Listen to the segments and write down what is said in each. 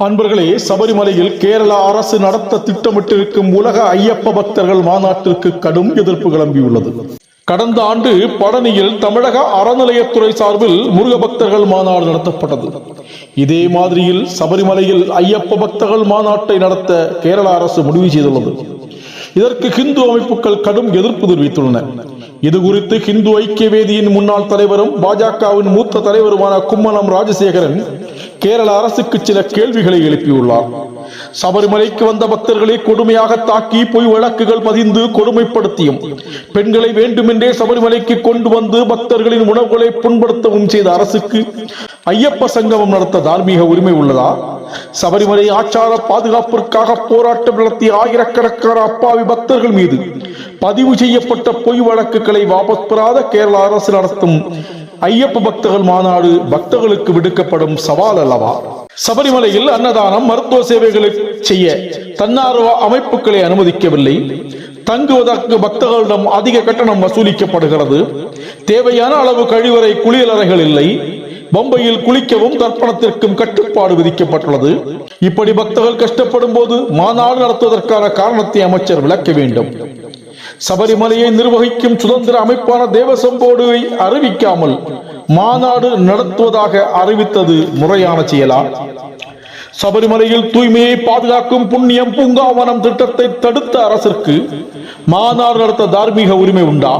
அன்பர்களே, சபரிமலையில் கேரள அரசு நடத்த திட்டமிட்டிருக்கும் உலக ஐயப்ப பக்தர்கள் மாநாட்டிற்கு கடும் எதிர்ப்பு கிளம்பியுள்ளது. கடந்த ஆண்டு பழனியில் தமிழக அறநிலையத்துறை சார்பில் முருக பக்தர்கள் மாநாடு நடத்தப்பட்டது. இதே மாதிரியில் சபரிமலையில் ஐயப்ப பக்தர்கள் மாநாட்டை நடத்த கேரள அரசு முடிவு செய்துள்ளது. இதற்கு ஹிந்து அமைப்புகள் கடும் எதிர்ப்பு தெரிவித்துள்ளன. இது குறித்து ஹிந்து ஐக்கிய வேதியின் முன்னாள் தலைவரும் பாஜகவின் மூத்த தலைவருமான கும்மனம் ராஜசேகரன் கேரள அரசுக்கு சில கேள்விகளை எழுப்பியுள்ளார். சபரிமலைக்கு வந்த பக்தர்களை கொடுமையாக தாக்கி பொய் வழக்குகள் பதிந்து கொடுமைப்படுத்தியும் பெண்களை வேண்டுமென்றே சபரிமலைக்கு கொண்டு வந்து பக்தர்களின் உணவுகளை புண்படுத்தவும் செய்த அரசுக்கு ஐயப்ப சங்கமம் நடத்த தார்மீக உரிமை உள்ளதா? சபரிமலை ஆச்சார பாதுகாப்பிற்காக போராட்டம் நடத்திய ஆயிரக்கணக்கான அப்பாவி பக்தர்கள் மீது பதிவு செய்யப்பட்ட பொய் வழக்குகளை வாபஸ் பெறாத கேரள அரசு நடத்தும் ஐயப்ப பக்தர்கள் மாநாடு பக்தர்களுக்கு விடுக்கப்படும் சவால் அல்லவா? சபரிமலையில் அன்னதானம், மருத்துவ சேவைகளை செய்ய தன்னார்வ அமைப்புகளை அனுமதிக்கவில்லை. தங்குவதற்கு பக்தர்களிடம் அதிக கட்டணம் வசூலிக்கப்படுகிறது. தேவையான அளவு கழிவறை குளியலறைகள் இல்லை. பம்பையில் குளிக்கவும் தர்ப்பணத்திற்கும் கட்டுப்பாடு விதிக்கப்பட்டுள்ளது. இப்படி பக்தர்கள் கஷ்டப்படும் போது மாநாடு நடத்துவதற்கான காரணத்தை அமைச்சர் விளக்க வேண்டும். சபரிமலையை நிர்வகிக்கும் சுதந்திர அமைப்பான தேவசம் போர்டை அறிவிக்காமல் மாநாடு நடத்துவதாக அறிவித்தது முறையான செயலா? சபரிமலையில் தூய்மையை பாதுகாக்கும் புண்ணியம் பூங்காவனம் திட்டத்தை தடுத்த அரசிற்கு மாநாடு நடத்த தார்மீக உரிமை உண்டா?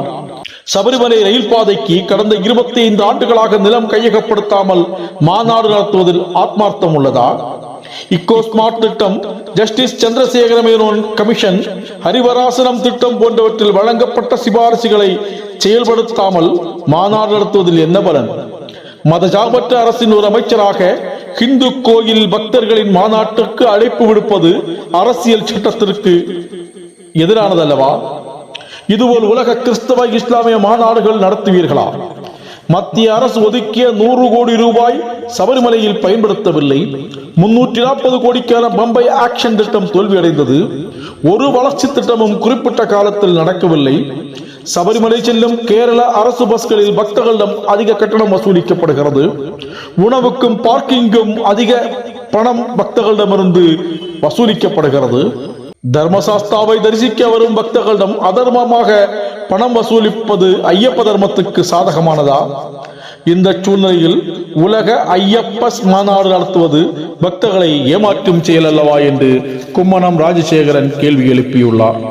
சபரிமலை ரயில் பாதைக்கு கடந்த 25 ஆண்டுகளாக நிலம் கையகப்படுத்தாமல் மாநாடு நடத்துவதில் ஆத்மார்த்தம் உள்ளதா? இக்கோ ஸ்மார்ட் திட்டம், ஜஸ்டிஸ் சந்திரசேகர மேனோன் கமிஷன், ஹரிவராசனம் திட்டம் போன்றவற்றில் வழங்கப்பட்ட சிபாரிசுகளை செயல்படுத்தாமல் மாநாடு நடத்துவதில் என்ன பலன்? மதசார்பற்ற அரசின் ஒரு அமைச்சராக ஹிந்து கோயில் பக்தர்களின் மாநாட்டுக்கு அழைப்பு விடுப்பது அரசியல் சட்டத்திற்கு எதிரானதல்லவா? இதுபோல் உலக கிறிஸ்தவ இஸ்லாமிய மாநாடுகள் நடத்துவீர்களா? மத்திய அரசு ஒதுக்கிய 100 கோடி ரூபாய் சபரிமலையில் பயன்படுத்தவில்லை. 340 கோடிக்கான பம்பை ஆக்ஷன் திட்டம் தோல்வியடைந்தது. ஒரு வளர்ச்சி திட்டமும் குறிப்பிட்ட காலத்தில் நடக்கவில்லை. சபரிமலை செல்லும் கேரள அரசு பஸ்களில் பக்தர்களிடம் அதிக கட்டணம் வசூலிக்கப்படுகிறது. உணவுக்கும் பார்க்கிங்கும் அதிக பணம் பக்தர்களிடமிருந்து வசூலிக்கப்படுகிறது. தர்மசாஸ்தாவை தரிசிக்க வரும் பக்தர்களிடம் அதர்மமாக பணம் வசூலிப்பது ஐயப்ப தர்மத்துக்கு சாதகமானதா? இந்த சூழ்நிலையில் உலக ஐயப்ப மாநாடு நடத்துவது பக்தர்களை ஏமாற்றும் செயல் அல்லவா என்று கும்மனம் ராஜசேகரன் கேள்வி எழுப்பியுள்ளார்.